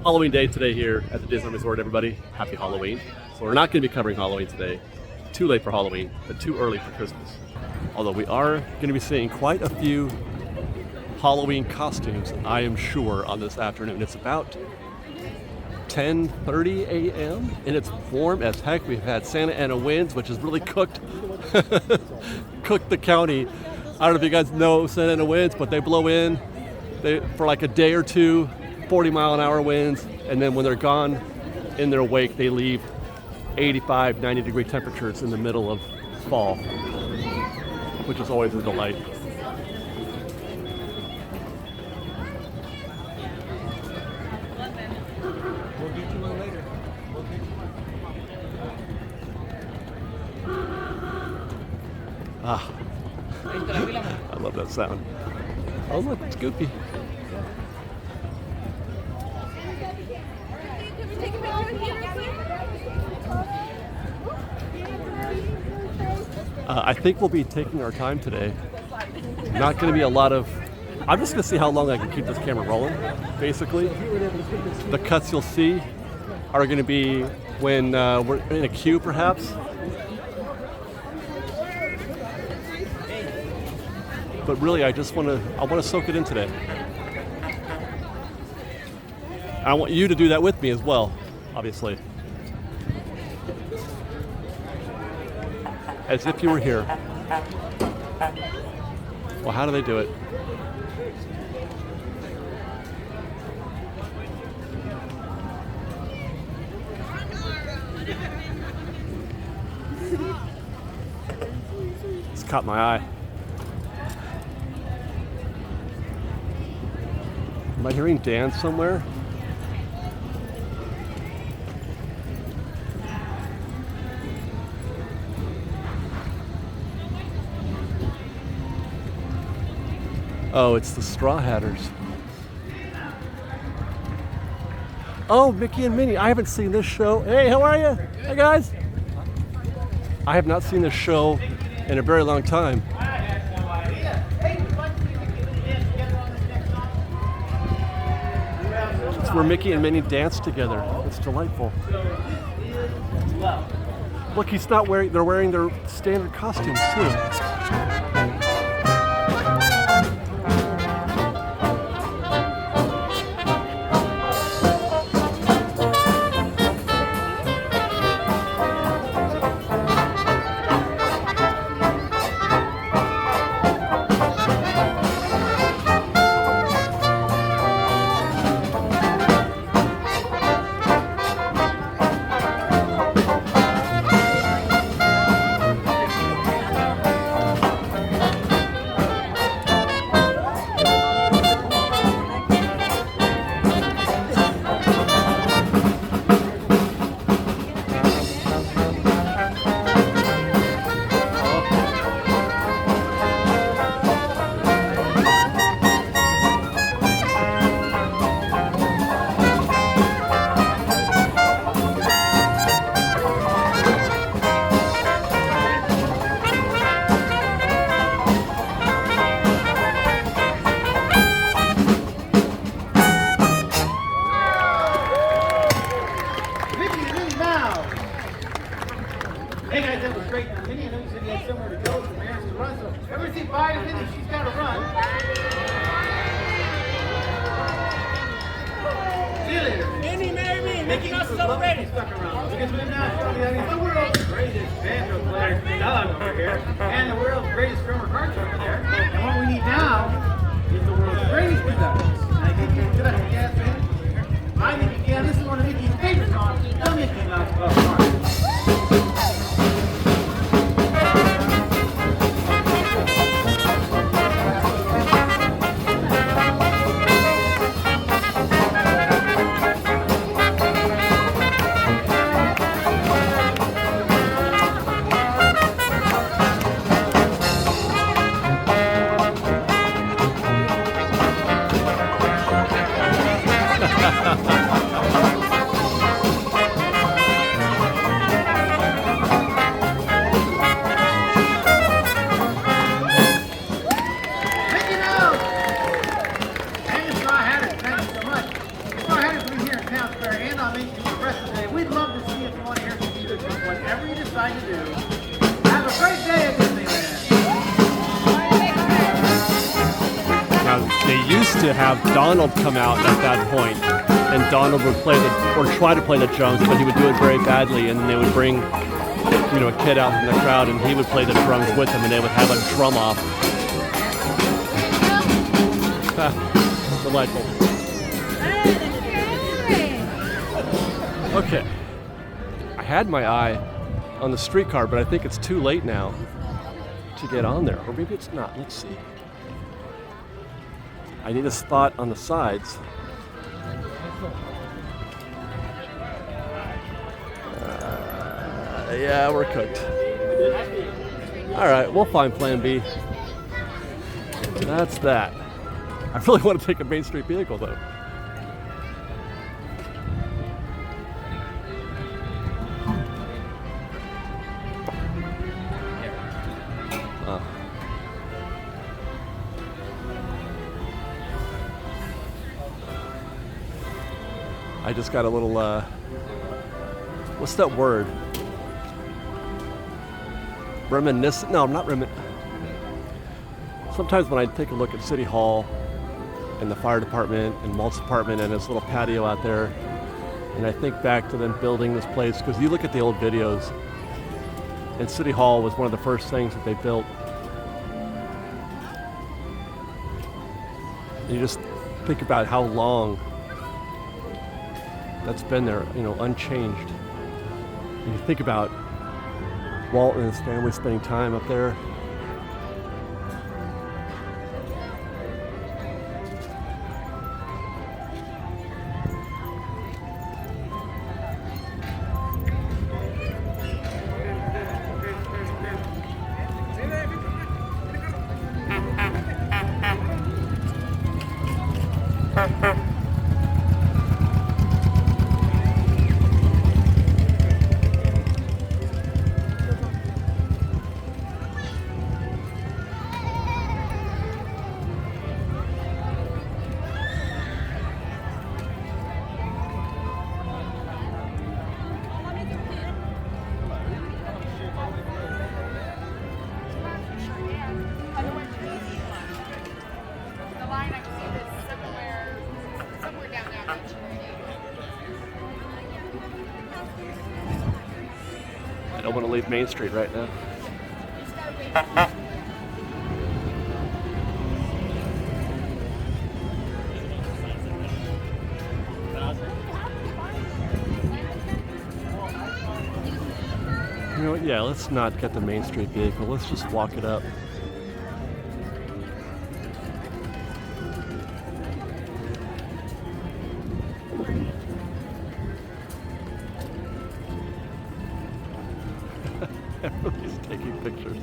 Halloween day today here at the Disneyland Resort, everybody. Happy Halloween. So we're not going to be covering Halloween today. Too late for Halloween, but too early for Christmas. Although we are going to be seeing quite a few Halloween costumes, I am sure, on this afternoon. It's about 10:30 a.m. and it's warm as heck. We've had Santa Ana winds, which has really cooked the county. I don't know if you guys know Santa Ana winds, but they blow in for like a day or two, 40-mile-an-hour winds, and then when they're gone in their wake, they leave 85, 90-degree temperatures in the middle of fall, which is always a delight. We'll get you one later. I love that sound. Oh look, it's Goofy. I think we'll be taking our time today. Not going to be a lot of... I'm just going to see how long I can keep this camera rolling, basically. The cuts you'll see are going to be when we're in a queue, perhaps. But really, I want to soak it in today. I want you to do that with me as well, obviously. As if you were here. Well, how do they do it? It's caught my eye. Am I hearing Dan somewhere? Oh, it's the Straw Hatters. Oh, Mickey and Minnie. I haven't seen this show. Hey, how are you? Hey, guys. I have not seen this show in a very long time. It's where Mickey and Minnie dance together. It's delightful. Look, they're wearing their standard costumes, too. we'd love to see if you want to hear some music, whatever you decide to do. Have a great day at Disneyland. Now, they used to have Donald come out at that point, and Donald would play or try to play the drums, but he would do it very badly, and they would bring, a kid out from the crowd, and he would play the drums with him, and they would have a drum off. Delightful. Okay. I had my eye on the streetcar, but I think it's too late now to get on there. Or maybe it's not. Let's see. I need a spot on the sides. Yeah, we're cooked. All right, we'll find plan B. That's that. I really want to take a Main Street vehicle, though. I just got a little, what's that word? Reminiscent? No, I'm not Sometimes when I take a look at City Hall and the fire department and Walt's department and this little patio out there, and I think back to them building this place, because you look at the old videos, and City Hall was one of the first things that they built. And you just think about how long that's been there, unchanged. And you think about Walt and his family spending time up there. I don't want to leave Main Street right now. You know what? Yeah, let's not get the Main Street vehicle. Let's just walk it up. Everybody's taking pictures.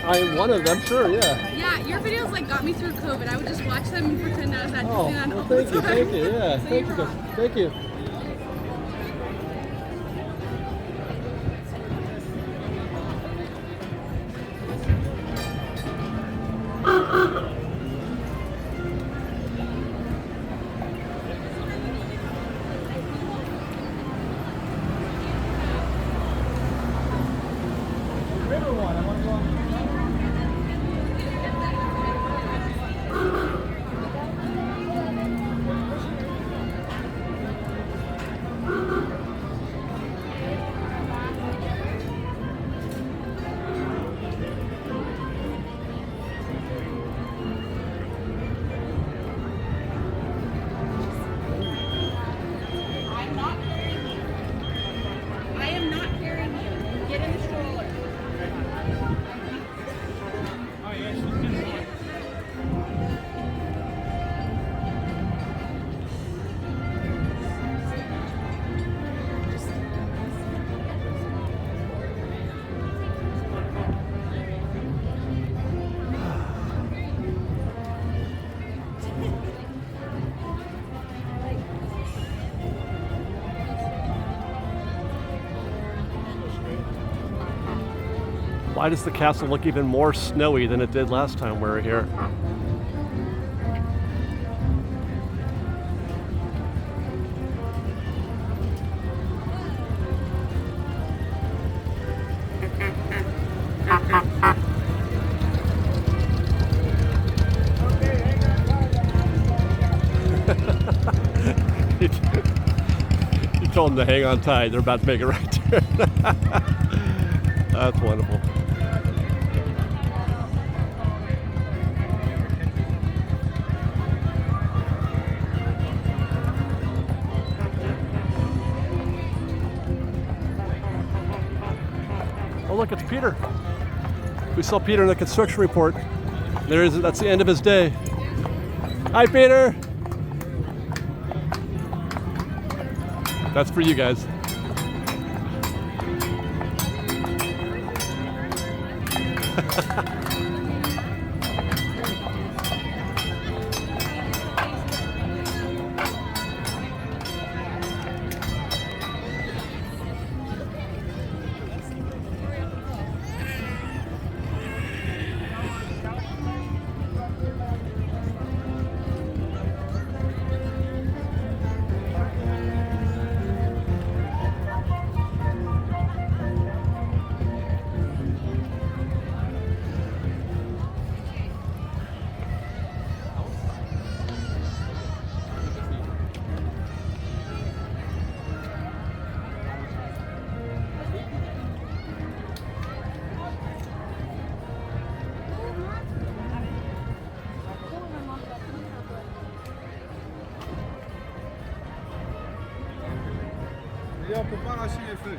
I'm one of them, sure, yeah. Yeah, your videos got me through COVID. I would just watch them and pretend I was at Disneyland all thank the you, time. thank you, yeah, So thank you, thank you. Why does the castle look even more snowy than it did last time we were here? You told them to hang on tight. They're about to make a right turn. That's wonderful. Oh, look, it's Peter. We saw Peter in the construction report. There is. That's the end of his day. Hi, Peter. That's for you guys. Et on peut pas arracher les feuilles.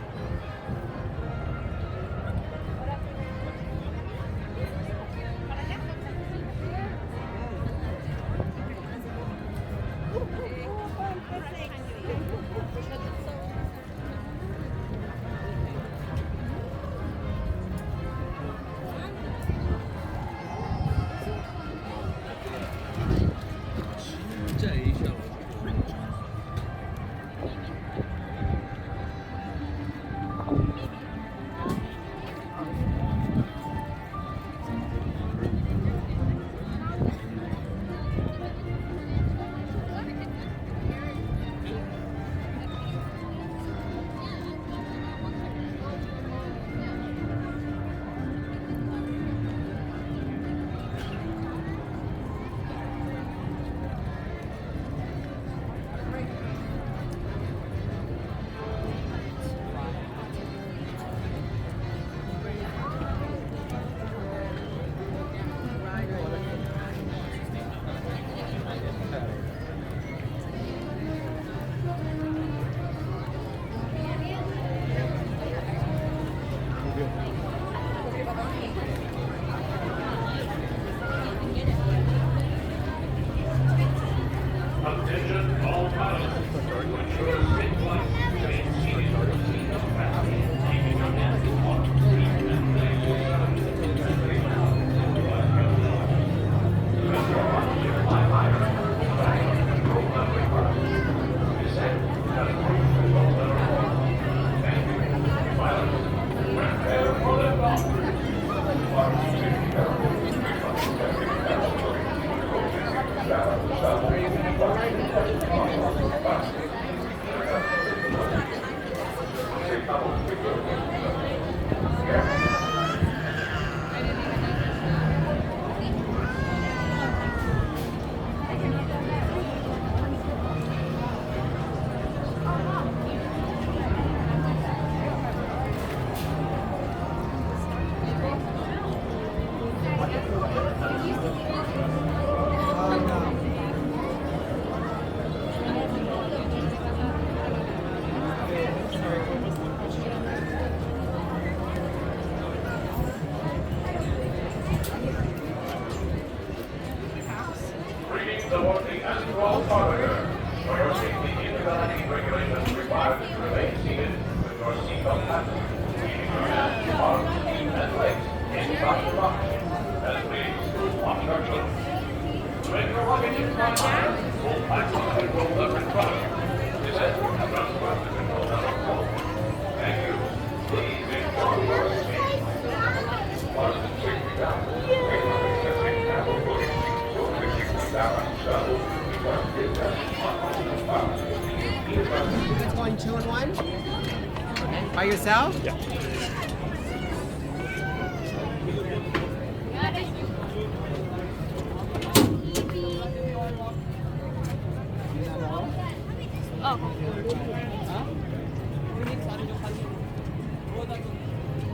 It's going 2 and 1? By yourself? Yeah.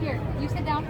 Here, you sit down.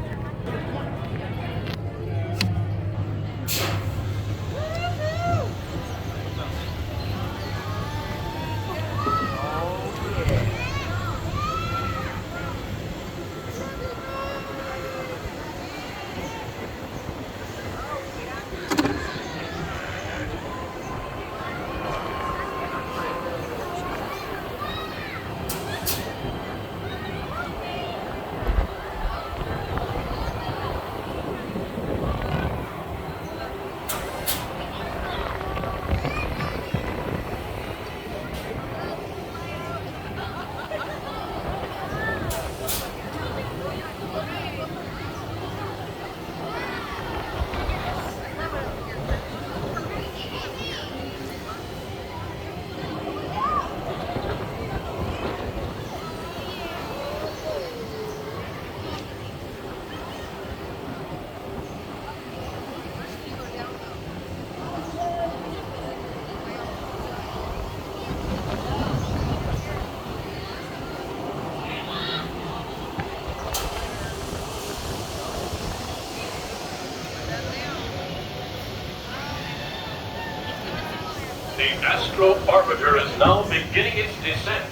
The Astro Orbiter is now beginning its descent.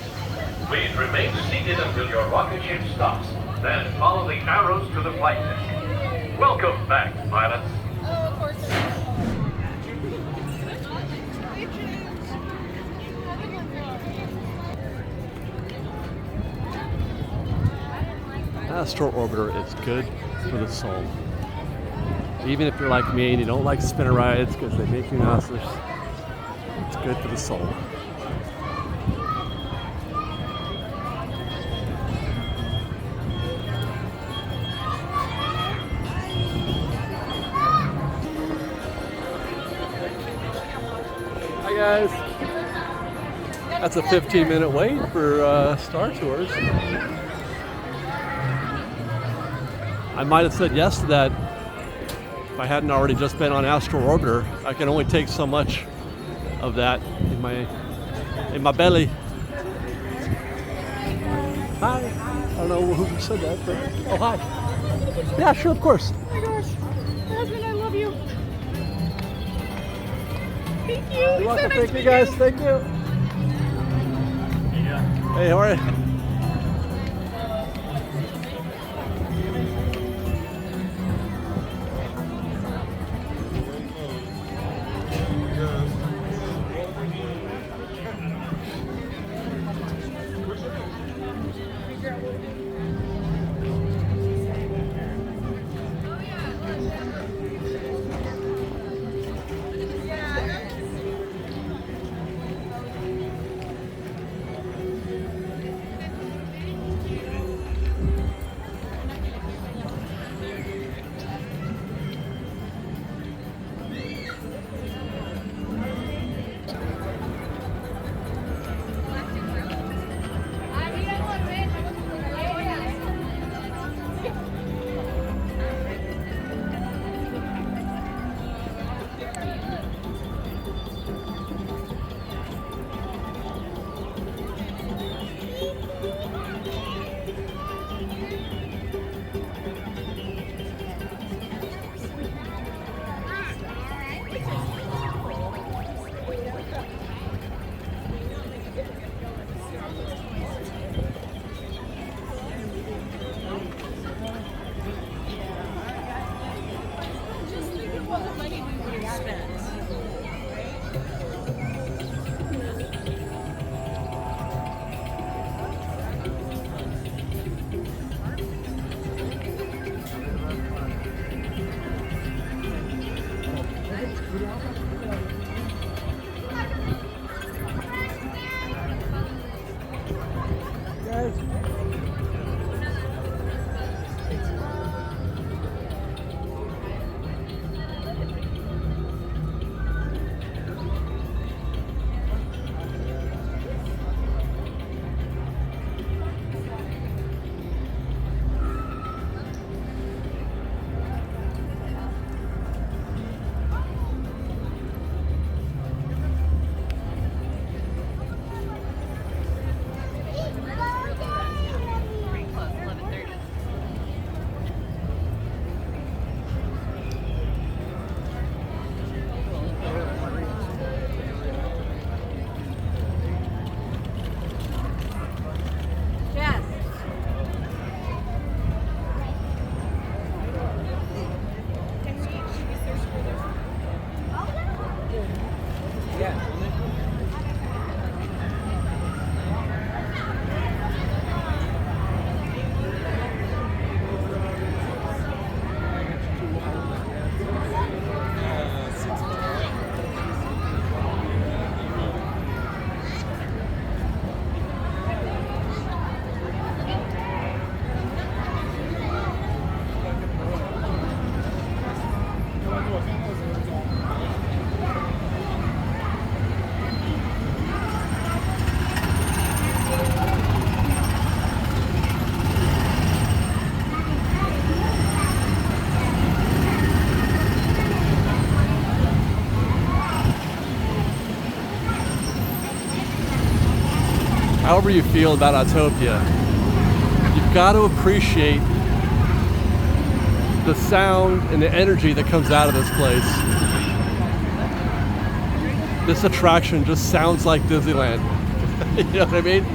Please remain seated until your rocket ship stops. Then follow the arrows to the flight deck. Welcome back, pilots. Astro Orbiter is good for the soul. Even if you're like me and you don't like spinner rides because they make you nauseous, it's good for the soul. Hi guys. That's a 15-minute wait for Star Tours. I might have said yes to that if I hadn't already just been on Astro Orbiter. I can only take so much of that in my belly. Hi. I don't know who said that, but oh hi. Yeah, sure, of course. Oh my gosh. My husband, I love you. Thank you. You're welcome. Thank you guys. Thank you. Hey, how are you? However you feel about Autopia, you've got to appreciate the sound and the energy that comes out of this place. This attraction just sounds like Disneyland. You know what I mean?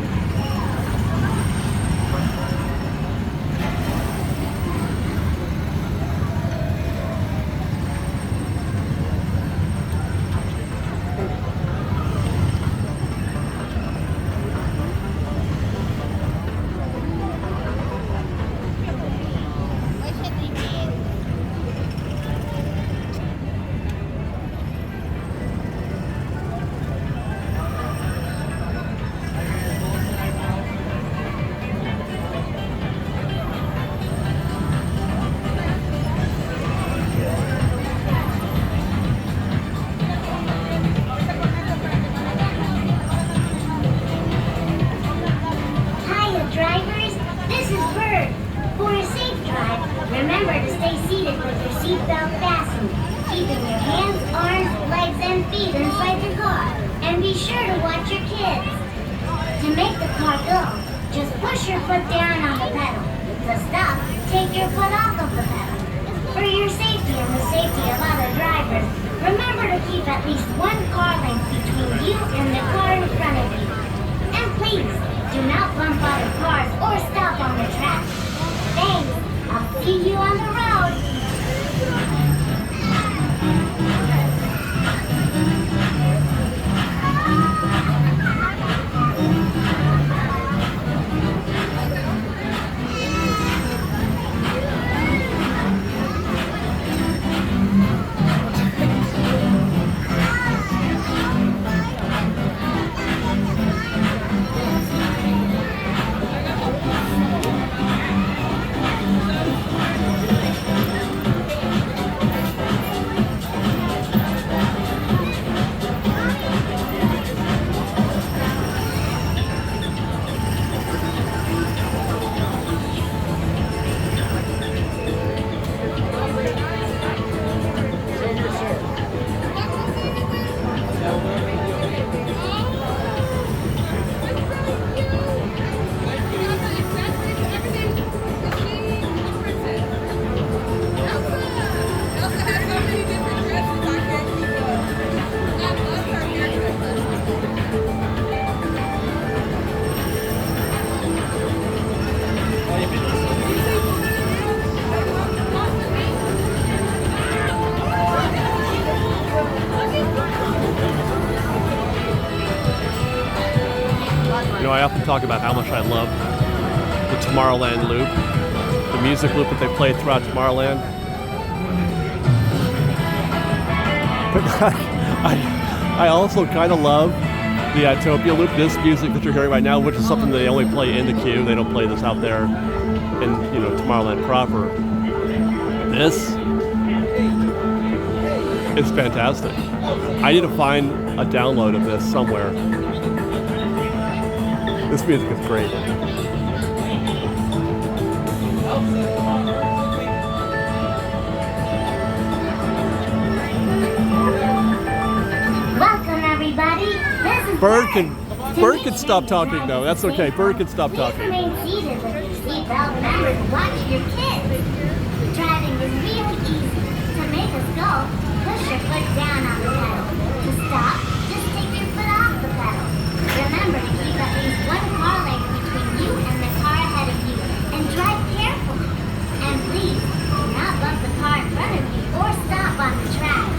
You know, I often talk about how much I love the Tomorrowland loop, the music loop that they played throughout Tomorrowland. But I also kind of love the Autopia loop, this music that you're hearing right now, which is something they only play in the queue. They don't play this out there in, you know, Tomorrowland proper. This is fantastic. I need to find a download of this somewhere. This music is great. Welcome, everybody. This is Bird can stop talking though. That's okay. Bird can stop talking. Remain seated with your seatbelt. Remember to watch your kids. Driving is really easy. To make us go, push your foot down on the pedal. To stop, just take your foot off the pedal. Remember to keep at least one car length between you and the car ahead of you, and drive carefully. And please, do not bump the car in front of you or stop on the track.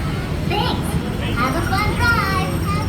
Thanks. Have a fun drive.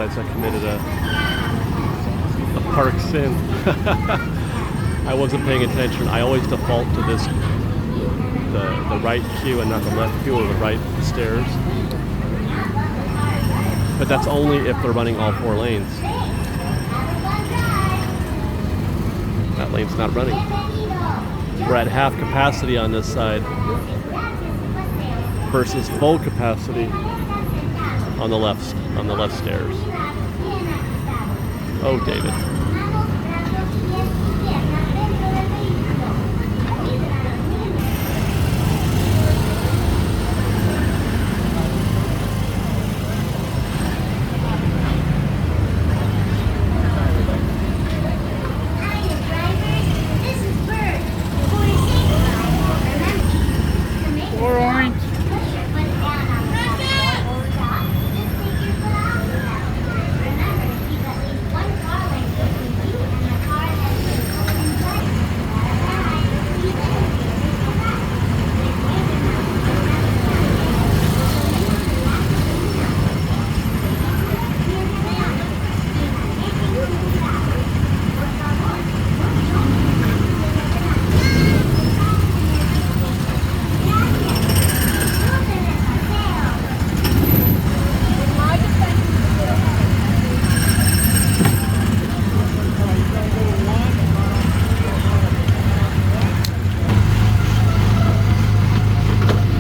realize I committed a park sin. I wasn't paying attention. I always default to this, the right queue and not the left queue or the right stairs. But that's only if they're running all 4 lanes. That lane's not running. We're at half capacity on this side versus full capacity on the left stairs. Oh, David.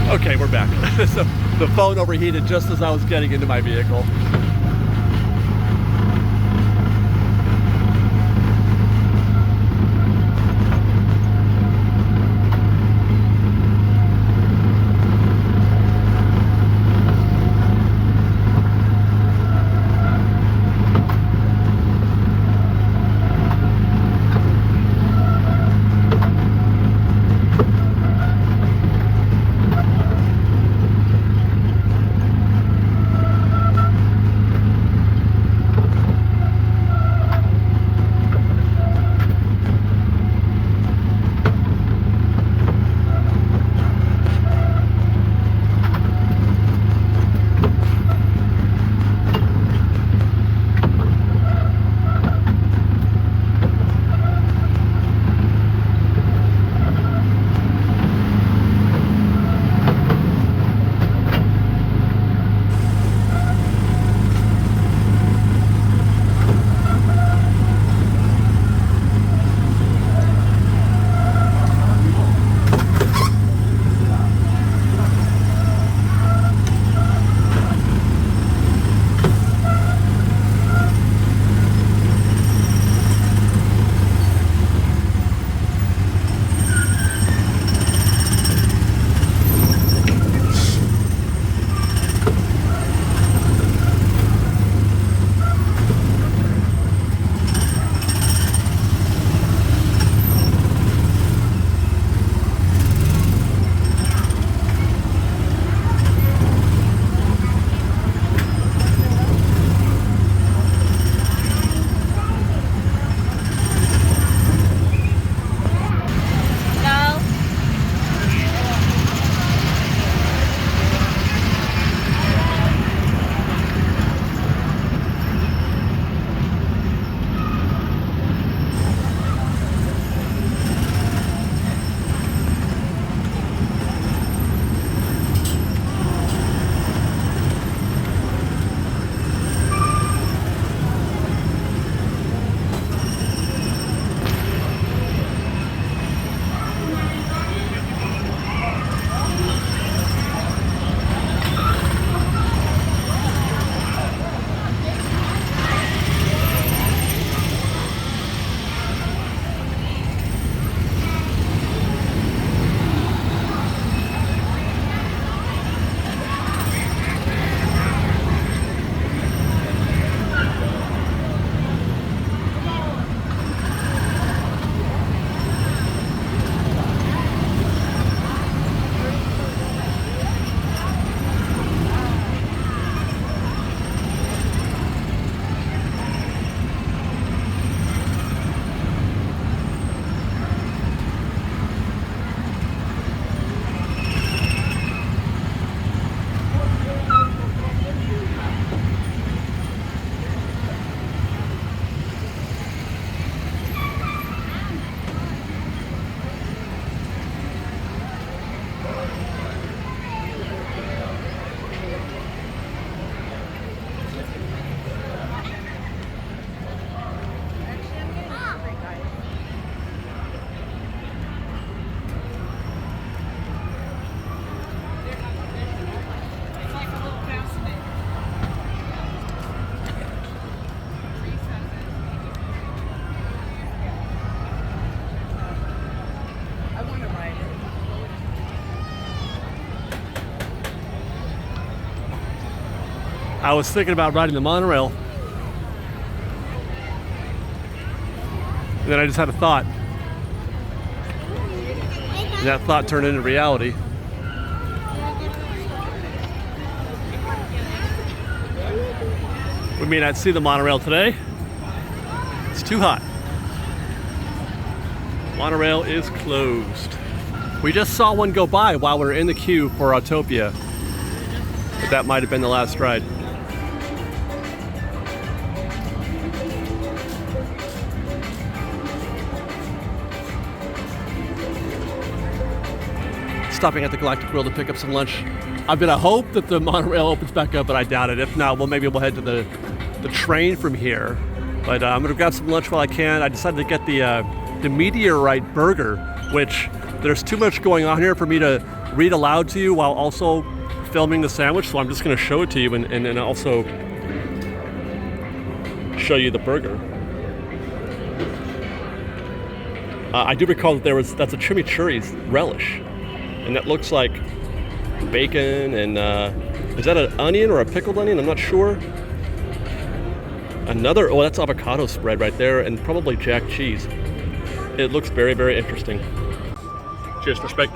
Okay, we're back. So the phone overheated just as I was getting into my vehicle. I was thinking about riding the monorail. And then I just had a thought. And that thought turned into reality. We may not see the monorail today. It's too hot. Monorail is closed. We just saw one go by while we were in the queue for Autopia. But that might have been the last ride. Stopping at the Galactic Grill to pick up some lunch. I'm gonna hope that the monorail opens back up, but I doubt it. If not, well, maybe we'll head to the train from here. But I'm gonna grab some lunch while I can. I decided to get the Meteorite burger, which there's too much going on here for me to read aloud to you while also filming the sandwich. So I'm just gonna show it to you and also show you the burger. I do recall that that's a chimichurri relish. And that looks like bacon and, is that an onion or a pickled onion? I'm not sure. Oh, that's avocado spread right there and probably jack cheese. It looks very, very interesting. Cheers for steak.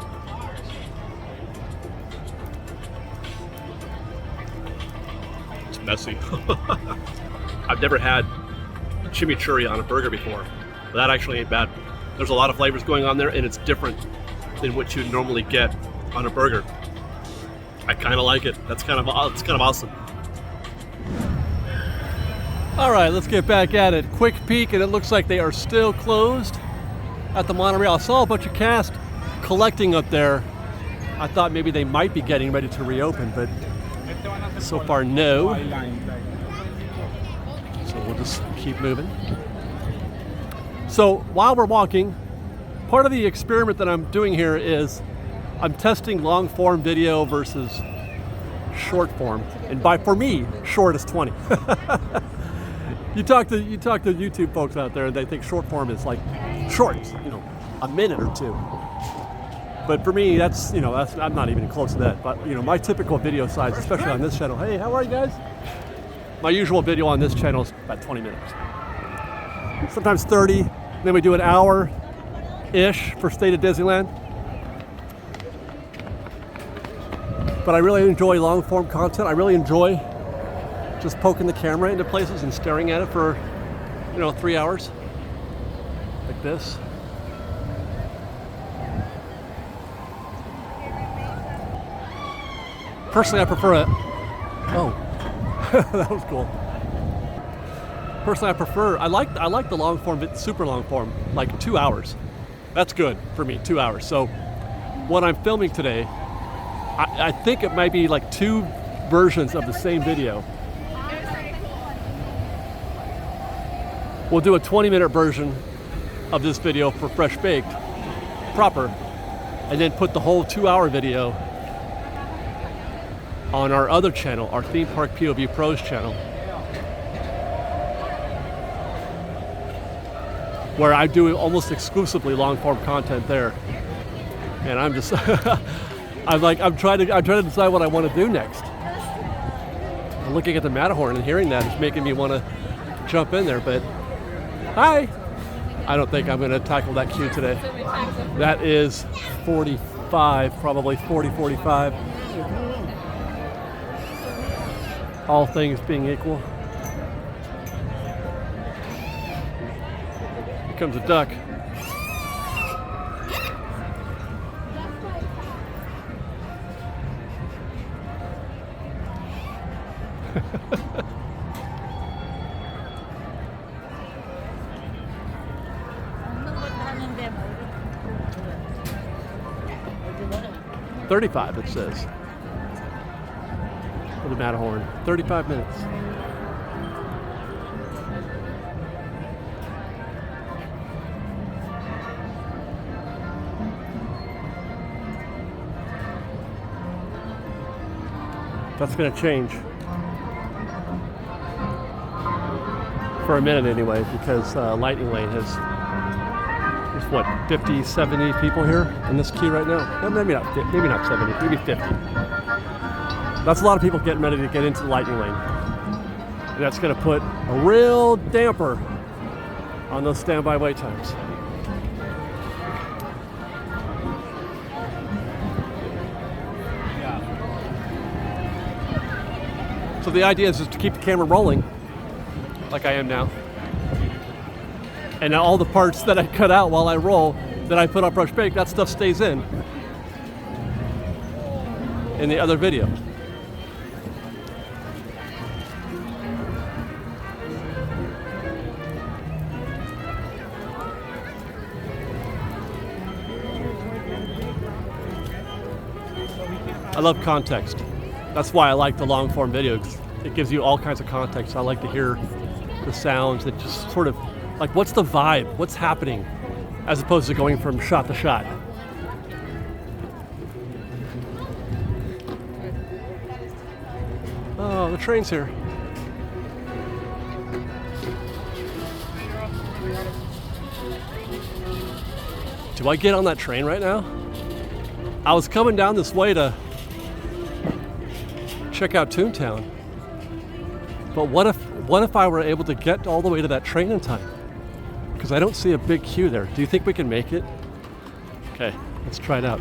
It's messy. I've never had chimichurri on a burger before, but that actually ain't bad. There's a lot of flavors going on there and it's different than what you normally get on a burger. I kind of like it. It's kind of awesome. All right, let's get back at it. Quick peek, and it looks like they are still closed at the monorail. I saw a bunch of cast collecting up there. I thought maybe they might be getting ready to reopen, but so far, no. So we'll just keep moving. So while we're walking, part of the experiment that I'm doing here is I'm testing long form video versus short form. And for me, short is 20. You talk to YouTube folks out there and they think short form is like short, a minute or two. But for me, I'm not even close to that. But my typical video size, especially on this channel, hey, how are you guys? My usual video on this channel is about 20 minutes. Sometimes 30, then we do an hour-ish for State of Disneyland. But I really enjoy long-form content. I really enjoy just poking the camera into places and staring at it for, 3 hours. Like this. Personally, I prefer it. Oh, that was cool. Personally, I like the long form, super long form, like 2 hours. That's good for me, 2 hours. So what I'm filming today, I think it might be like 2 versions of the same video. We'll do a 20-minute version of this video for Fresh Baked, proper, and then put the whole 2-hour video on our other channel, our Theme Park POV Pros channel, where I do almost exclusively long-form content there. And I'm just, I'm trying to decide what I want to do next. I'm looking at the Matterhorn and hearing that is making me want to jump in there, but hi! I don't think I'm going to tackle that queue today. That is 45, probably 40, 45. All things being equal. Here comes a duck. $35 it says. For the Matterhorn. 35 minutes. That's going to change. For a minute anyway, because Lightning Lane has, there's what, 50, 70 people here in this queue right now? No, maybe not 70, maybe 50. That's a lot of people getting ready to get into the Lightning Lane. And that's going to put a real damper on those standby wait times. So the idea is just to keep the camera rolling, like I am now. And all the parts that I cut out while I roll, that I put on Brush Bake, that stuff stays in the other video. I love context. That's why I like the long form videos. It gives you all kinds of context. I like to hear the sounds that just sort of, like, what's the vibe? What's happening? As opposed to going from shot to shot. Oh, the train's here. Do I get on that train right now? I was coming down this way to check out Toontown. But what if I were able to get all the way to that train in time? Because I don't see a big queue there. Do you think we can make it? Okay, let's try it out.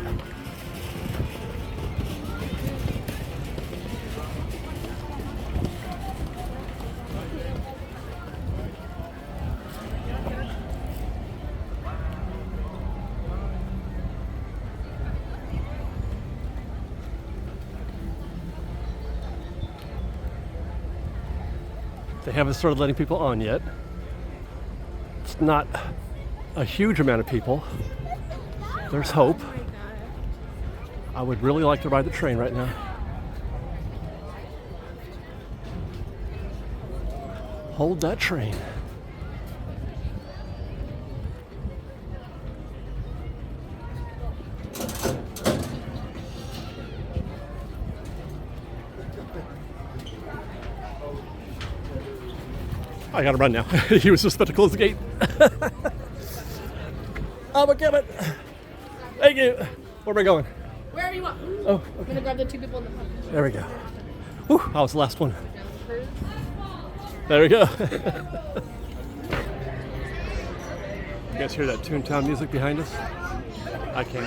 They haven't started letting people on yet. It's not a huge amount of people. There's hope. I would really like to ride the train right now. Hold that train. I gotta run now. He was just about to close the gate. I'm gonna give it. Thank you. Where am I going? Wherever you want. Oh, okay. I'm gonna grab the two people in the front. There we go. Whew, that was the last one. There we go. You guys hear that Toontown music behind us? I can.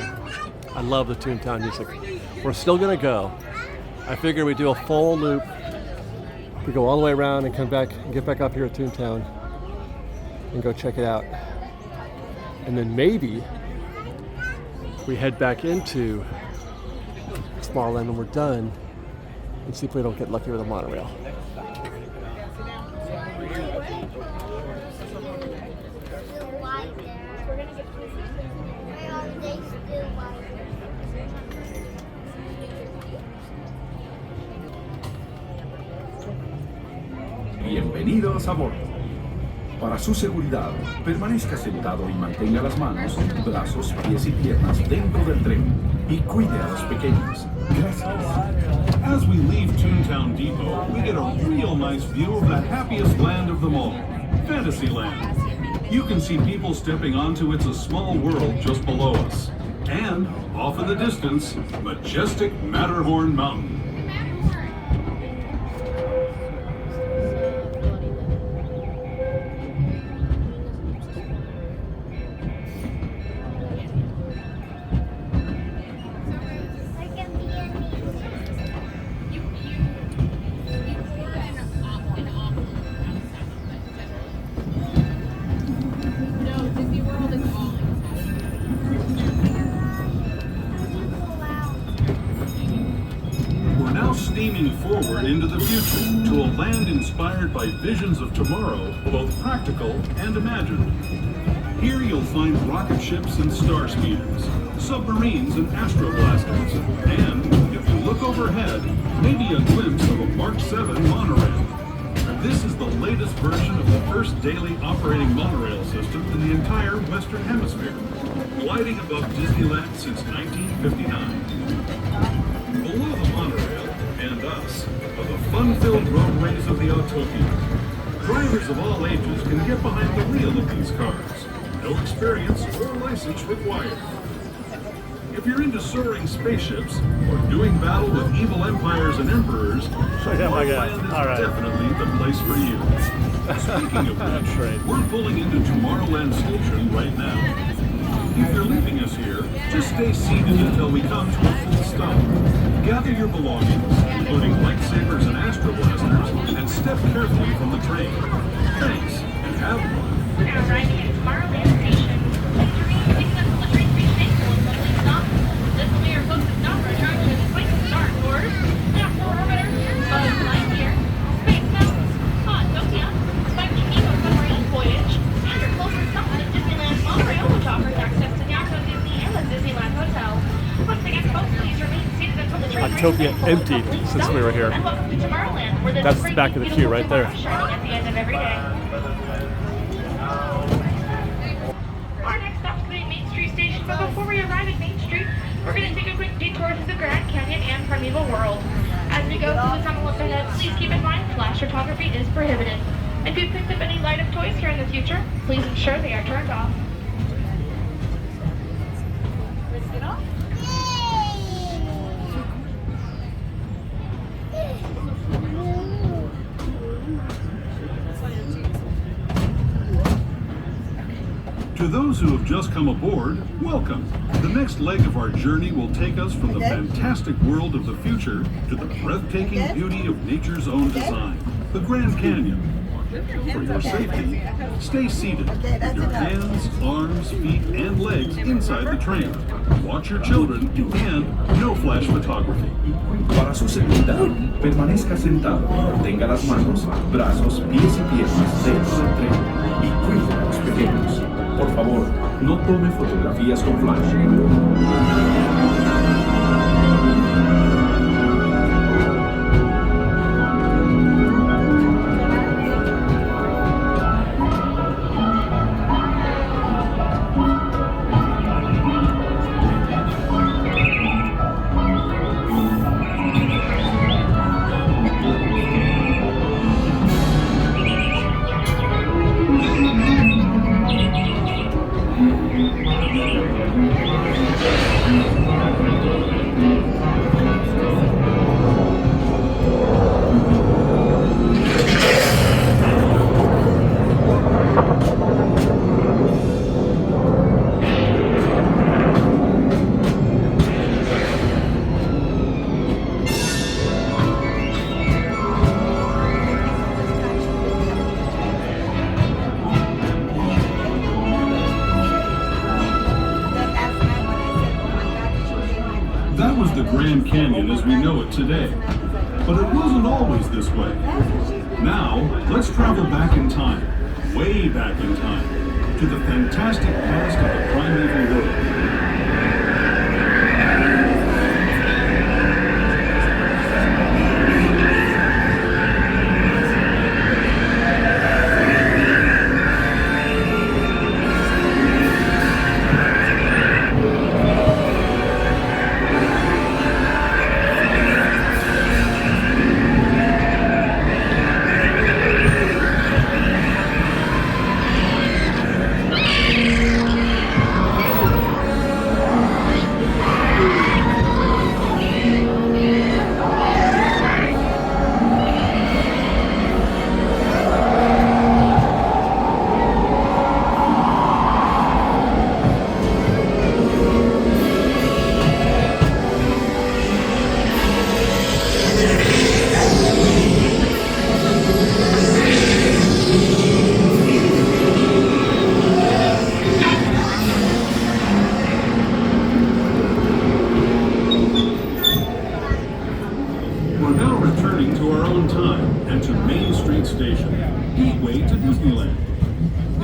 I love the Toontown music. We're still gonna go. I figure we do a full loop. We go all the way around and come back and get back up here at Toontown and go check it out. And then maybe we head back into Tomorrowland when we're done and see if we don't get lucky with a monorail. Bienvenidos a bordo. Para su seguridad, permanezca sentado y mantenga las manos, brazos, pies y piernas dentro del tren y cuide a los pequeños. Gracias. As we leave Toontown Depot, we get a real nice view of the happiest land of them all, Fantasyland. You can see people stepping onto It's a Small World just below us. And, off in the distance, majestic Matterhorn Mountain. Steaming forward into the future to a land inspired by visions of tomorrow, both practical and imagined. Here you'll find rocket ships and star speeders, submarines and astroblasters, and, if you look overhead, maybe a glimpse of a Mark 7 monorail. This is the latest version of the first daily operating monorail system in the entire Western Hemisphere, gliding above Disneyland since 1959. Below the monorail, and us, are the fun-filled roadways of the Autopia. Drivers of all ages can get behind the wheel of these cars. No experience or license required. If If you're into soaring spaceships or doing battle with evil empires and emperors, Tomorrowland is definitely the place for you. Speaking of which, we're pulling into Tomorrowland Station right now. If you're leaving us here, just stay seated until we come to a full stop. Gather your belongings, including lightsabers and astro blasters, and step carefully from the train. Thanks, and have fun. We're now arriving at Tomorrowland Station. Please remain seated until the train reaches Gathercole and suddenly stop. This will be your closest stop for attractions like Star Tours, National Orbiter, Buzz Lightyear, Space Mountain, Autopia, Finding Nemo Submarine Voyage, and your closest stop is Disneyland Railroad, which offers access to the Outdoor Disney and the Disneyland Hotel. Once again, folks, please remain seated until the train Autopia reaches Gathercole and emptied suddenly since stop. we were here. And welcome to Tomorrowland, where there's That's a great back of the queue right there. tomorrow shining at the end of every day. Our next stop is going to be Main Street Station, but before we arrive at Main Street, we're going to take a quick detour to the Grand Canyon and Primeval World. As we go through the tunnel up ahead, please keep in mind flash photography is prohibited. If you've picked up any light-up toys here in the future, please ensure they are turned off. To those who have just come aboard, welcome. The next leg of our journey will take us from the fantastic world of the future to the breathtaking beauty of nature's own design, the Grand Canyon. For your safety, stay seated with your hands, arms, feet, and legs inside the train. Watch your children and no flash photography. Para su seguridad, permanezca sentado, tenga las manos, brazos, pies y piernas dentro del tren y cuide a los pequeños. Por favor, no tome fotografías con flash. That was the Grand Canyon as we know it today. But it wasn't always this way. Now, let's travel back in time, way back in time, to the fantastic past of the primeval world. Main Street Station, gateway to Disneyland.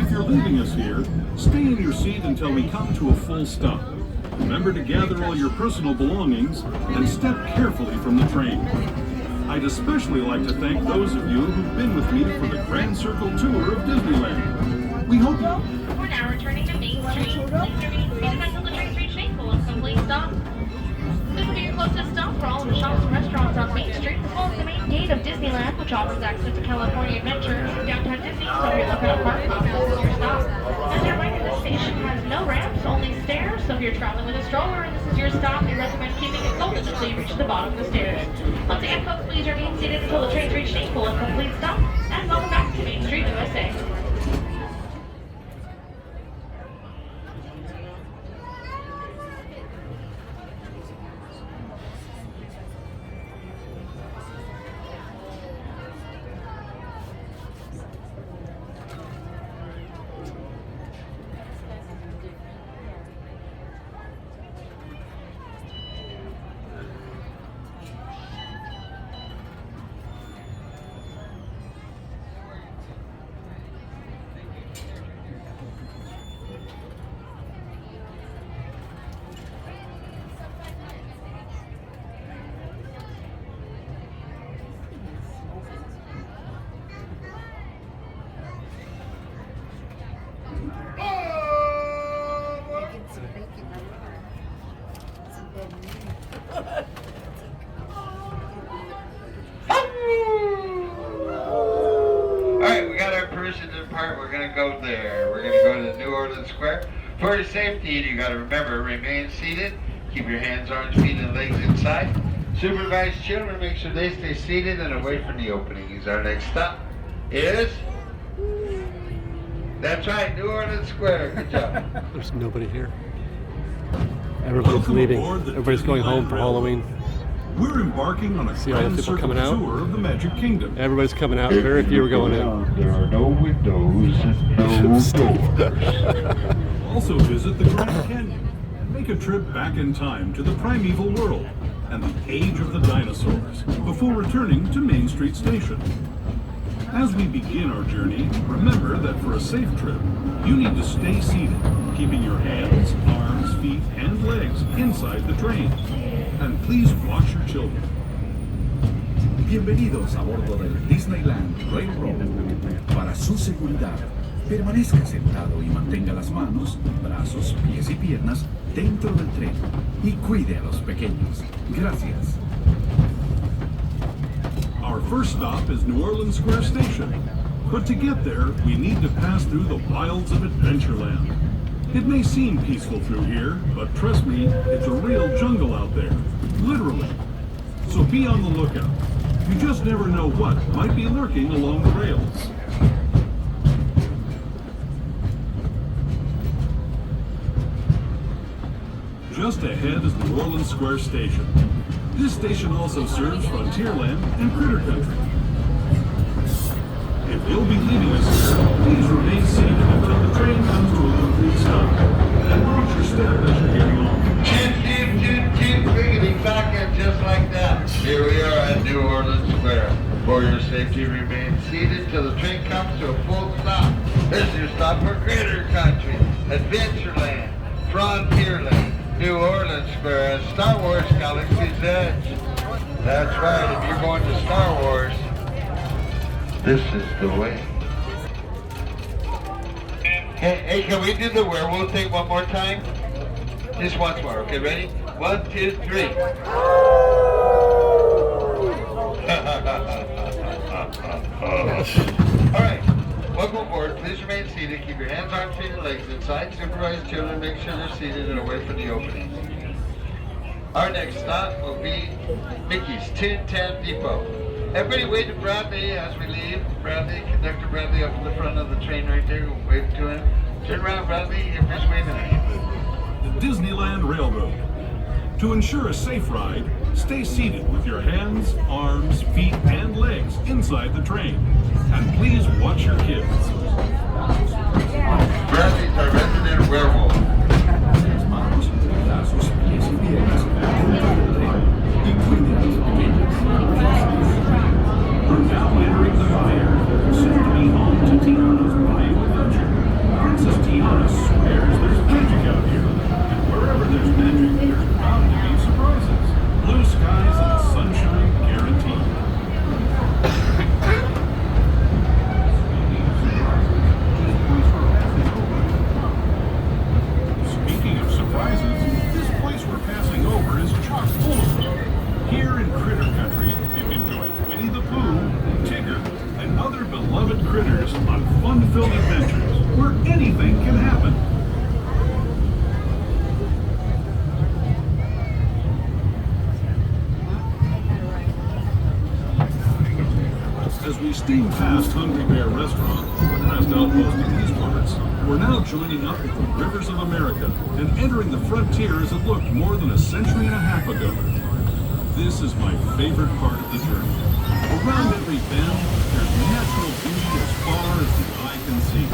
If you're leaving us here, stay in your seat until we come to a full stop. Remember to gather all your personal belongings and step carefully from the train. I'd especially like to thank those of you who've been with me for the Grand Circle Tour of Disneyland. We hope you... We're now returning to Main Street. Please remain seated until the train reaches Gathercole and complete stop. This will be your closest stop for all of the shops and restaurants on Main Street, as well as the main gate of Disneyland, which offers access to California Adventure and Downtown Disney, so if you're looking at park hops, this is your stop. As a reminder, this station has no ramps, only stairs, so if you're traveling with a stroller and this is your stop, we recommend keeping it folded until you reach the bottom of the stairs. Once again, folks, please remain seated until the trains reach a full and complete stop. And welcome back to Main Street, USA. Alright, we got our permission to depart. We're going to go there. We're going to go to the New Orleans Square. For your safety, you got to remember, remain seated. Keep your hands, arms, feet, and legs inside. Supervise children. Make sure they stay seated and away from the openings. Our next stop is... That's right, New Orleans Square. Good job. There's nobody here. Everybody's leaving. Everybody's going home for Halloween. We're embarking on a See all the grand people circle coming out? tour of the Magic Kingdom. Everybody's coming out. Very few are going in. There are no windows and no doors. Also visit the Grand Canyon and make a trip back in time to the primeval world and the age of the dinosaurs before returning to Main Street Station. As we begin our journey, remember that for a safe trip, you need to stay seated, keeping your hands, arms, feet, and legs inside the train. And please watch your children. Bienvenidos a bordo del Disneyland Railroad. Para su seguridad, permanezca sentado y mantenga las manos, brazos, pies y piernas dentro del tren y cuide a los pequeños. Gracias. Our first stop is New Orleans Square Station. But to get there, we need to pass through the wilds of Adventureland. It may seem peaceful through here, but trust me, it's a real jungle out there. Literally. So be on the lookout. You just never know what might be lurking along the rails. Just ahead is New Orleans Square Station. This station also serves Frontierland and Critter Country. If you'll be leaving us here, please remain seated until the train comes to a complete stop. And watch your step as you're getting on. Chip, crickety clacking just like that. Here we are at New Orleans Square. For your safety, remain seated till the train comes to a full stop. This is your stop for Critter Country, Adventureland, Frontierland, New Orleans Square, and Star Wars Galaxy's Edge. That's right, if you're going to Star Wars, this is the way. Hey, can we do the werewolf thing one more time? Just once more, okay, ready? 1, 2, 3. Alright, welcome aboard. Please remain seated. Keep your hands, arms, feet, and legs inside. Supervise children. Make sure they're seated and away from the openings. Our next stop will be Mickey's Tin Tan Depot. Everybody wave to Bradley as we leave. Bradley, Conductor Bradley up in the front of the train right there. Wave to him. Turn around, Bradley. Everybody's waving at you. The Disneyland Railroad. To ensure a safe ride, stay seated with your hands, arms, feet, and legs inside the train. And please watch your kids. Bradley's our resident werewolf. Las manos, brazos, pies y piernas dentro del tren y cuide a los pequeños. We're now entering the fire, soon to be home to Tiana's Bayou Adventure. Princess Tiana swears there's magic out here, and wherever there's magic, there's bound to be surprises. Blue skies and sunshine guaranteed. As we steam past Hungry Bear Restaurant, the last outpost in these parts, we're now joining up with the rivers of America and entering the frontier as it looked more than a century and a half ago. This is my favorite part of the journey. Around every bend, there's natural beauty as far as the eye can see.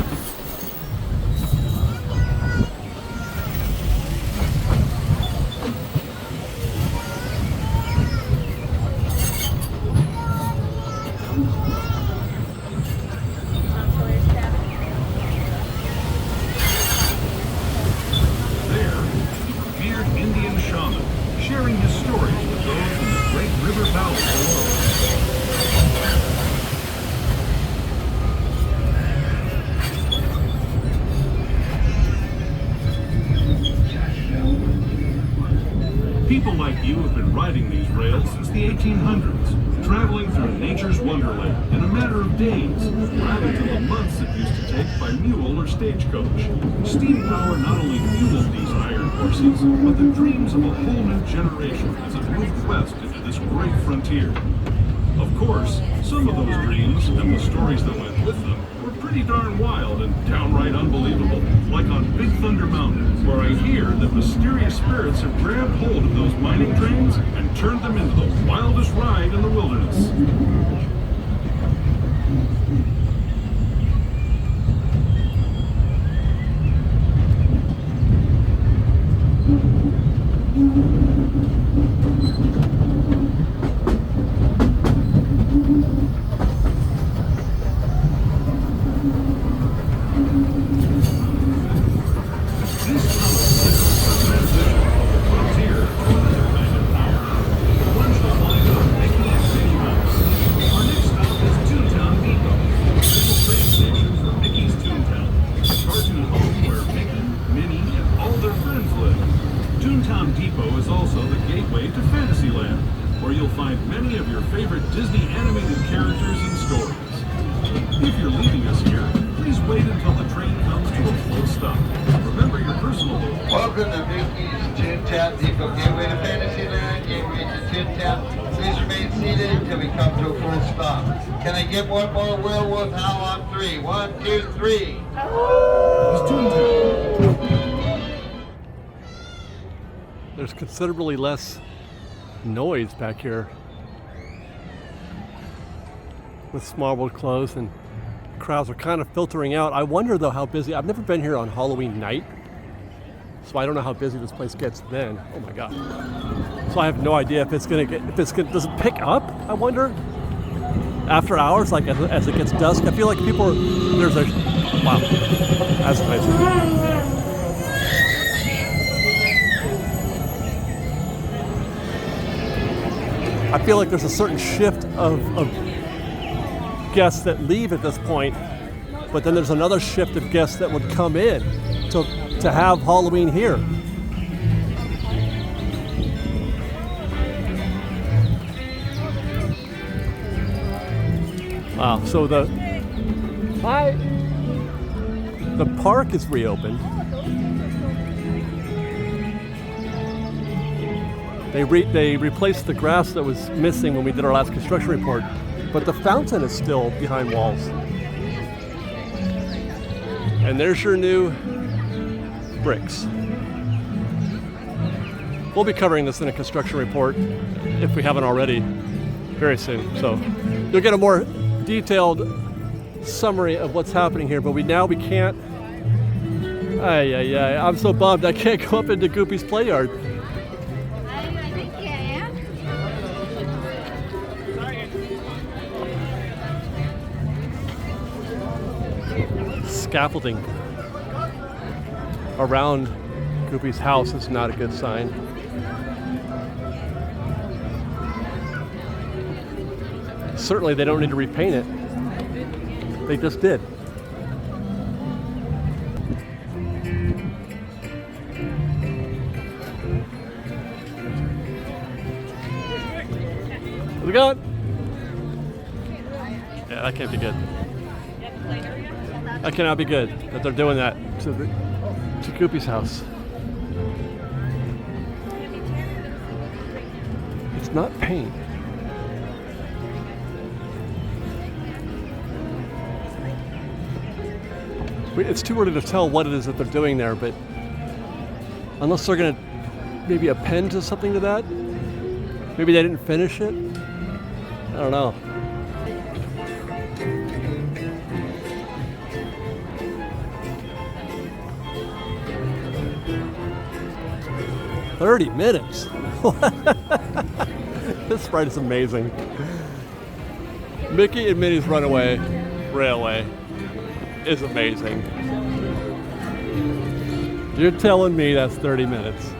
Sharing his stories with those in the great river valley below. People like you have been riding these rails since the 1800s, traveling through nature's wonderland in a matter of days, rather than the months it used to take by mule or stagecoach. Steam power not only fueled these iron horses, but the dreams of a whole new generation as it moved west into this great frontier. Of course, some of those dreams and the stories that went with them were pretty darn wild and downright unbelievable, like on Big Thunder Mountain, where I hear that mysterious spirits have grabbed hold of those mining trains and turned them into the wildest ride in the wilderness. Disney animated characters and stories. If you're leaving us here, please wait until the train comes to a full stop. Remember your personal belongings. Welcome to Mickey's Toontown Depot. Gateway to Fantasyland, gateway to Toontown. Please remain seated until we come to a full stop. Can I get one more werewolf howl on 3? 1, 2, 3. It's Toontown. There's considerably less noise back here with Small World closed, and crowds are kind of filtering out. I wonder though how busy. I've never been here on Halloween night, so I don't know how busy this place gets then. Oh my god! So I have no idea if it's gonna get. Does it pick up? I wonder. After hours, like as it gets dusk, I feel like people are. There's a wow. That's amazing. I feel like there's a certain shift of guests that leave at this point, but then there's another shift of guests that would come in to have Halloween here. Wow, so the park is reopened. They replaced the grass that was missing when we did our last construction report. But the fountain is still behind walls. And there's your new bricks. We'll be covering this in a construction report, if we haven't already, very soon. So you'll get a more detailed summary of what's happening here, but we can't. I'm so bummed I can't go up into Goopy's play yard. Scaffolding around Goopy's house is not a good sign. Certainly they don't need to repaint it. They just did. How's it going? Yeah, that can't be good. That cannot be good that they're doing that to Goopy's house. It's not paint. It's too early to tell what it is that they're doing there, but unless they're going to maybe append to something to that, maybe they didn't finish it. I don't know. "30 minutes? This ride is amazing. Mickey and Minnie's Runaway Railway is amazing. You're telling me that's 30 minutes.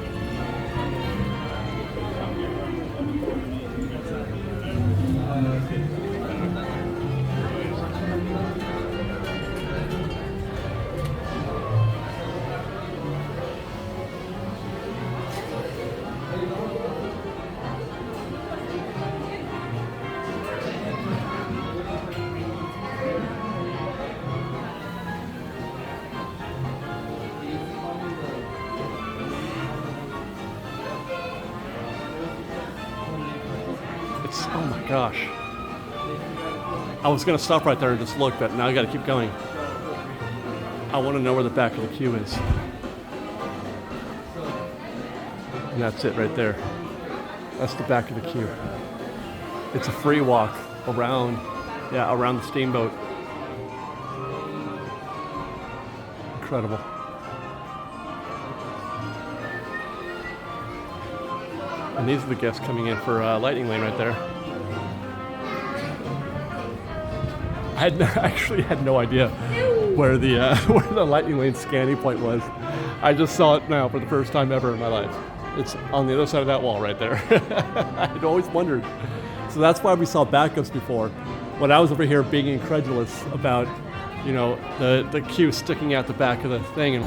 Oh my gosh. I was going to stop right there and just look, but now I got to keep going. I want to know where the back of the queue is. And that's it right there. That's the back of the queue. It's a free walk around, around the steamboat. Incredible. And these are the guests coming in for Lightning Lane right there. I actually had no idea where the Lightning Lane scanning point was. I just saw it now for the first time ever in my life. It's on the other side of that wall right there. I'd always wondered. So that's why we saw backups before. When I was over here being incredulous about, the queue sticking out the back of the thing. And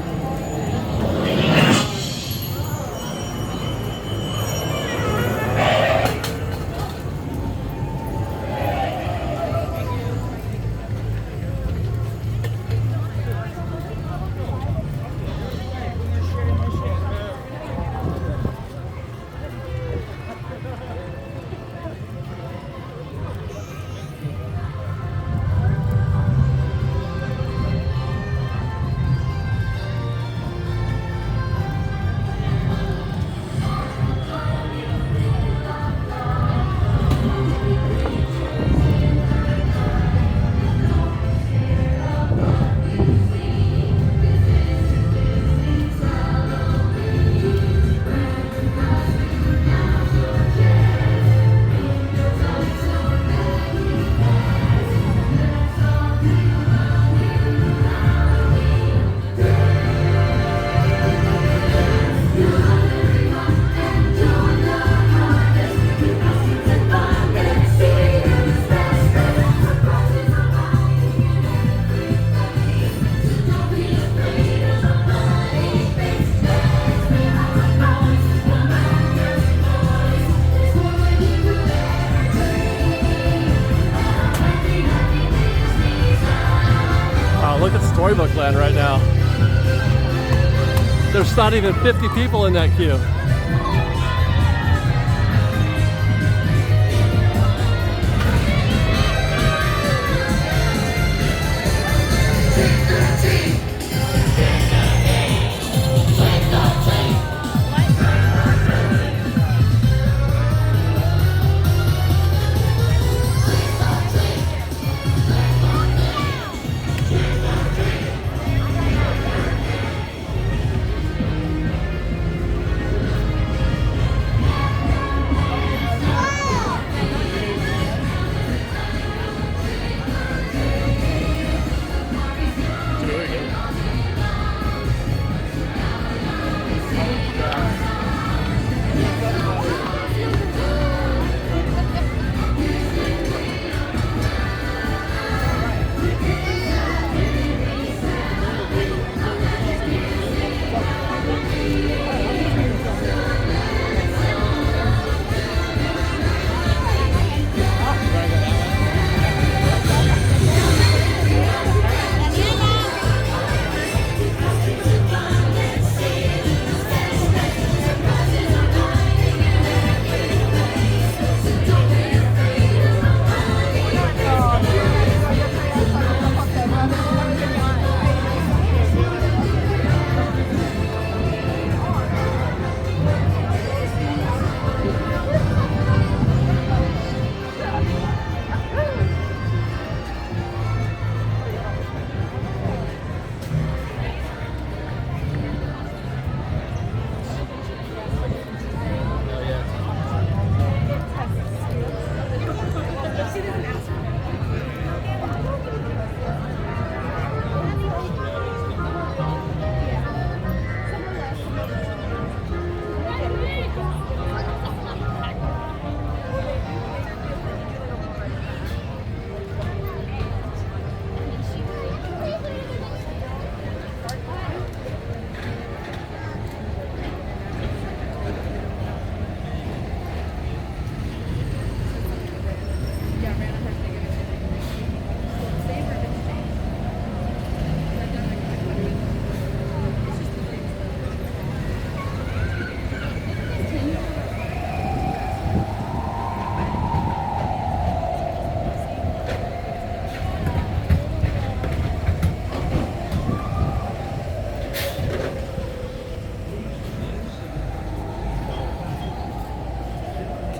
look at Storybook Land right now. There's not even 50 people in that queue.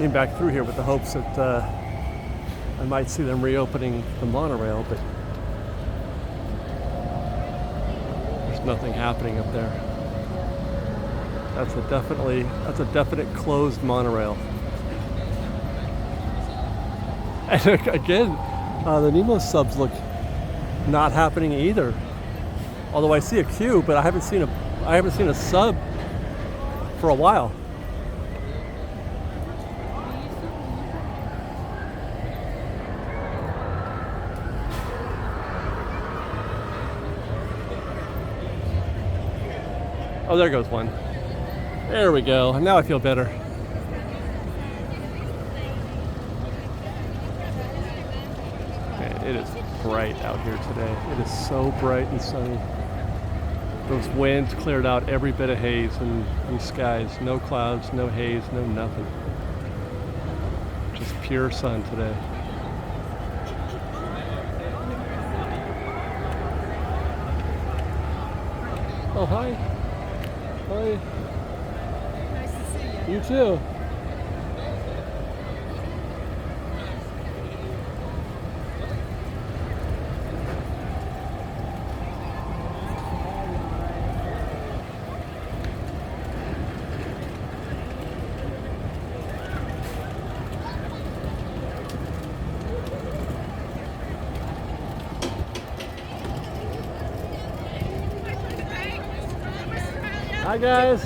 walking back through here with the hopes that I might see them reopening the monorail, but there's nothing happening up there. That's a definite closed monorail. And again, the Nemo subs look not happening either. Although I see a queue, but I haven't seen a sub for a while. Oh, there goes one. There we go. Now I feel better. It is bright out here today. It is so bright and sunny. Those winds cleared out every bit of haze in skies. No clouds, no haze, no nothing. Just pure sun today. Oh, hi. Hi. Nice to see you. You too. Hi guys.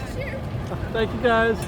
Thank you guys.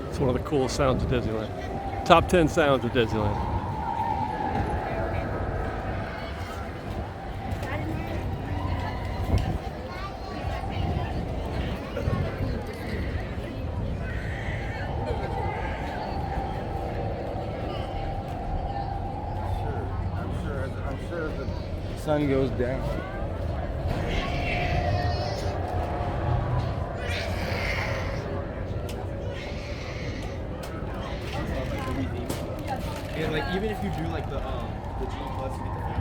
It's one of the coolest sounds of Disneyland. Top 10 sounds of Disneyland. I'm sure the sun goes down. And like even if you do like the G plus, you get the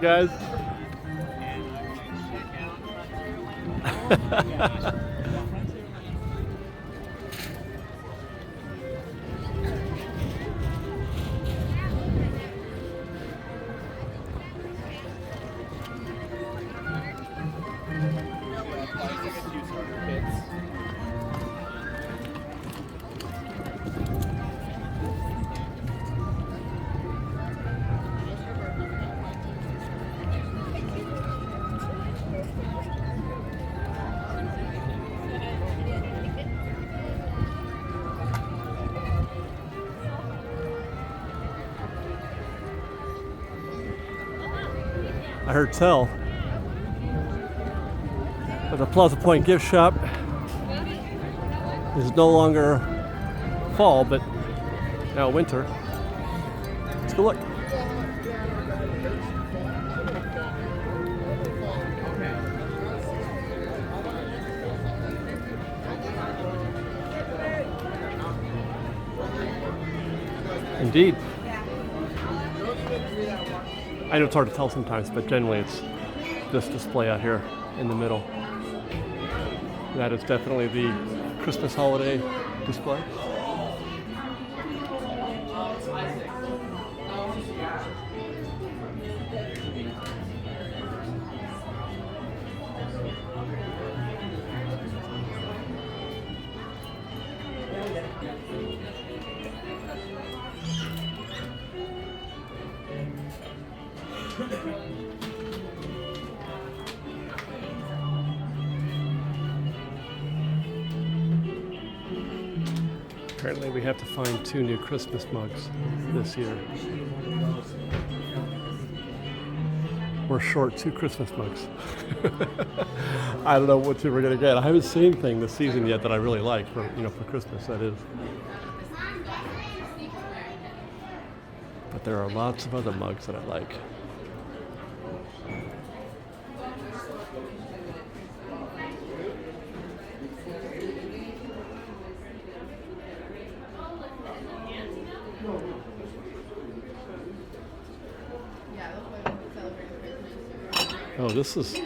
Guys. I heard tell that the Plaza Point gift shop is no longer fall, but now winter. Let's go look. Indeed. I know it's hard to tell sometimes, but generally it's this display out here in the middle. That is definitely the Christmas holiday display. Apparently we have to find 2 new Christmas mugs this year. We're short 2 Christmas mugs. I don't know what 2 we're gonna get. I haven't seen anything this season yet that I really like for for Christmas, that is. But there are lots of other mugs that I like. Oh, this is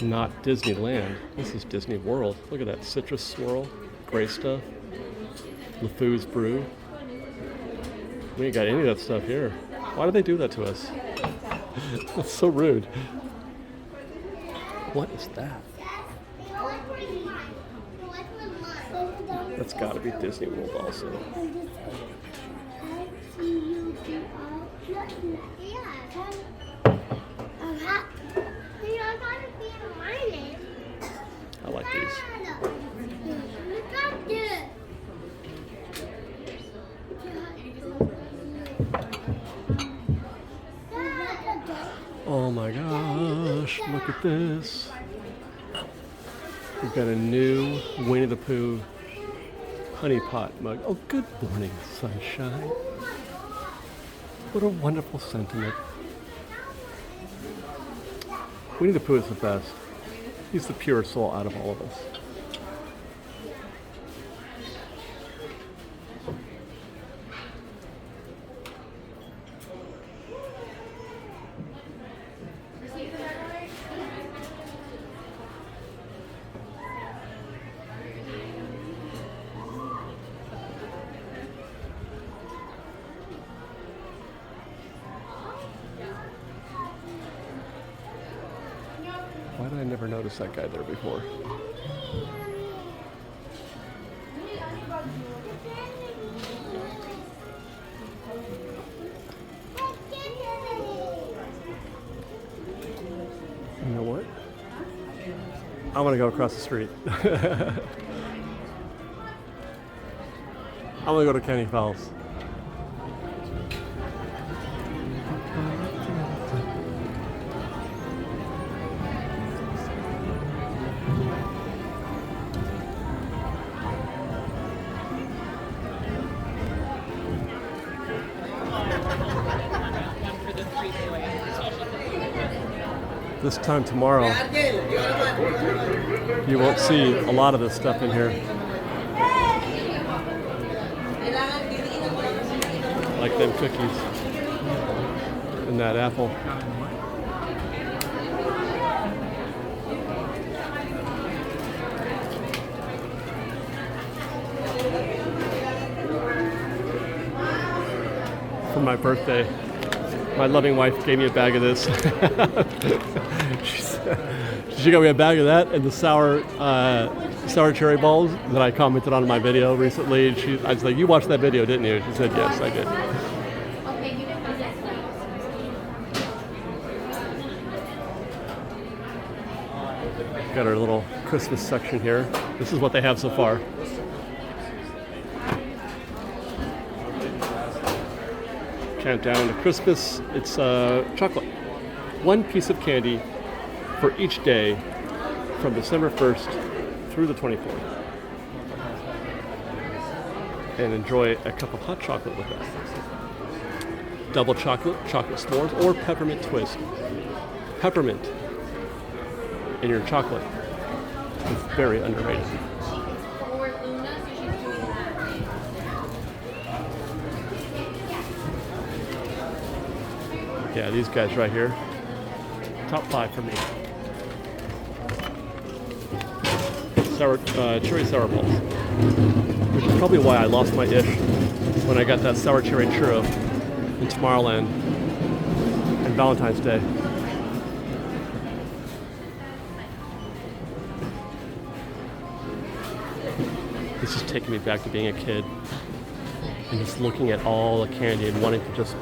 not Disneyland. This is Disney World. Look at that citrus swirl, gray stuff, LeFou's brew. We ain't got any of that stuff here. Why do they do that to us? That's so rude. What is that? That's got to be Disney World also. I like these. Oh my gosh, look at this. We've got a new Winnie the Pooh honey pot mug. Oh, good morning, sunshine. What a wonderful sentiment. Winnie the Pooh is the best. He's the pure soul out of all of us. Why did I never notice that guy there before? You know what? I'm gonna go across the street. I'm gonna go to Kenny Falls. This time tomorrow, you won't see a lot of this stuff in here. Like them cookies. and that apple. For my birthday, my loving wife gave me a bag of this. She got me a bag of that and the sour cherry balls that I commented on in my video recently. I was like, "You watched that video, didn't you?" She said, "Yes, I did." Got our little Christmas section here. This is what they have so far. Countdown to Christmas. It's chocolate. One piece of candy for each day from December 1st through the 24th. And enjoy a cup of hot chocolate with that. Double chocolate, chocolate s'mores, or peppermint twist. Peppermint in your chocolate is very underrated. Yeah, these guys right here, top 5 for me. Cherry sour balls, which is probably why I lost my ish when I got that sour cherry churro in Tomorrowland and Valentine's Day. This is taking me back to being a kid and just looking at all the candy and wanting to just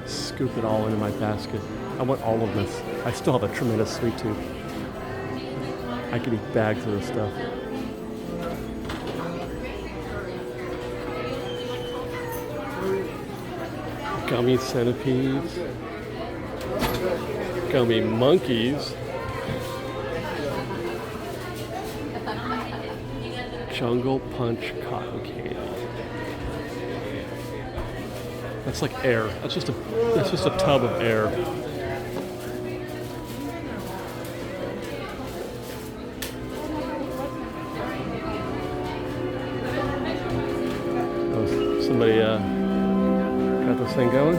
scoop it all into my basket. I want all of this. I still have a tremendous sweet tooth. I could eat bags of this stuff. Gummy centipedes. Gummy monkeys. Jungle Punch cotton candy. That's like air. That's just a tub of air. Oh, somebody got this thing going.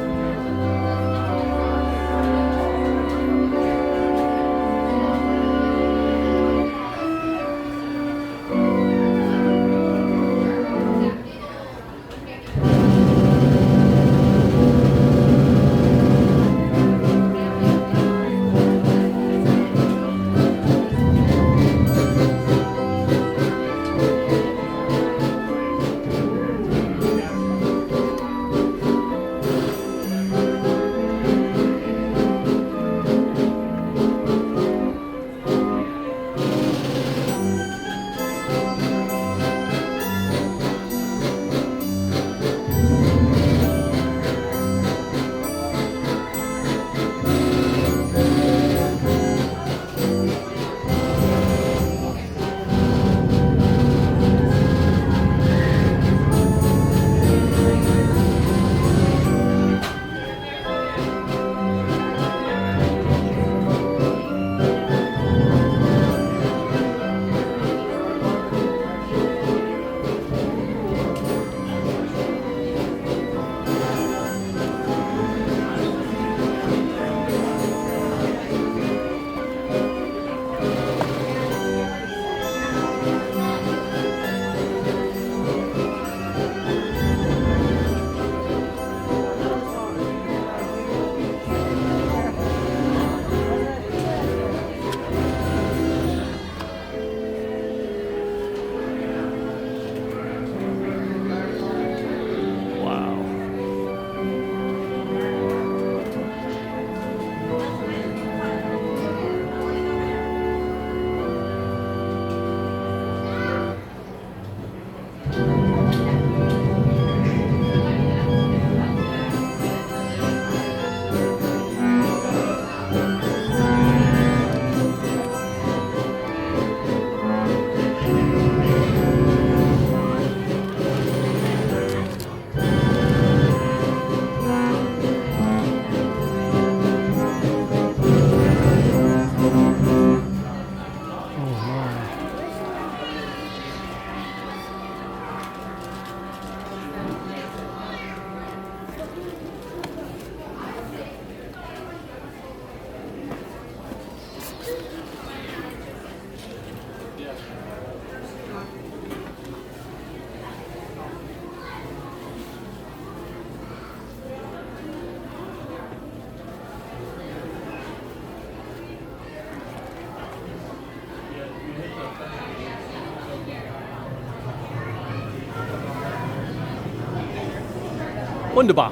Wunderbar.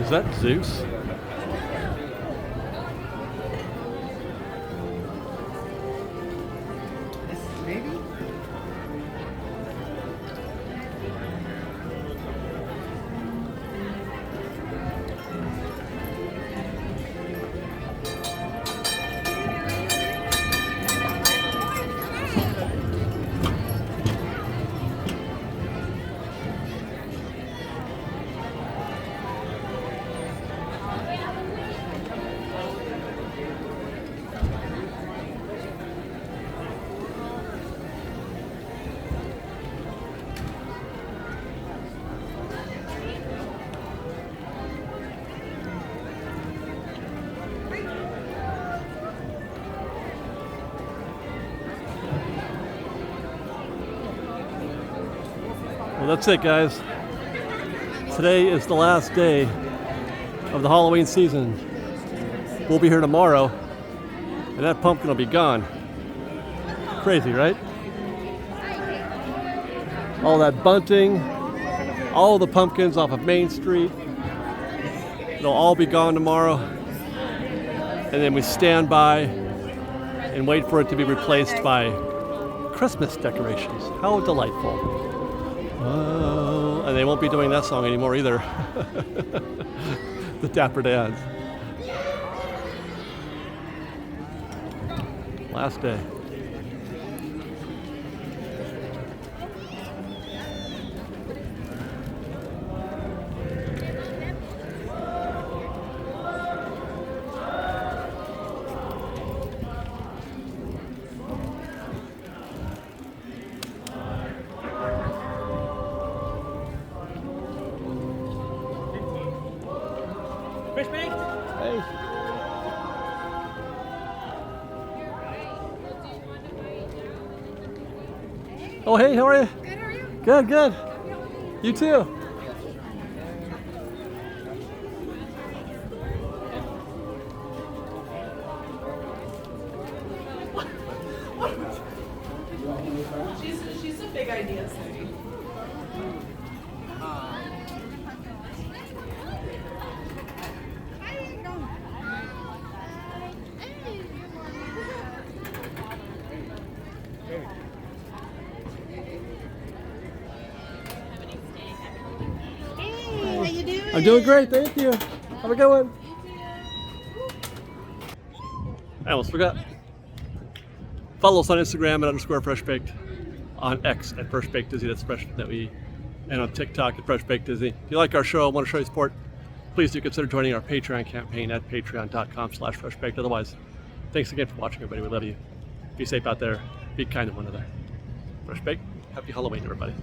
Is that Zeus? Maybe? Well, that's it, guys. Today is the last day of the Halloween season. We'll be here tomorrow, and that pumpkin will be gone. Crazy, right? All that bunting, all the pumpkins off of Main Street, they'll all be gone tomorrow. And then we stand by and wait for it to be replaced by Christmas decorations. How delightful. Oh, and they won't be doing that song anymore either. The Dapper Dans. Last day. Fish baked? Hey. Oh, hey, how are you? Good, how are you? Good, good. You too. She's a big idea, Cindy. Hey, how you doing? I'm doing great, thank you. Have a good one. I almost forgot. Follow us on Instagram at _FreshBaked, on X at FreshBakedDizzy, that's fresh that we, and on TikTok at FreshBakedDizzy. If you like our show and want to show your support, please do consider joining our Patreon campaign at patreon.com/freshbaked. Otherwise, thanks again for watching, everybody. We love you. Be safe out there. Be kind to one another. Fresh Baked. Happy Halloween, everybody.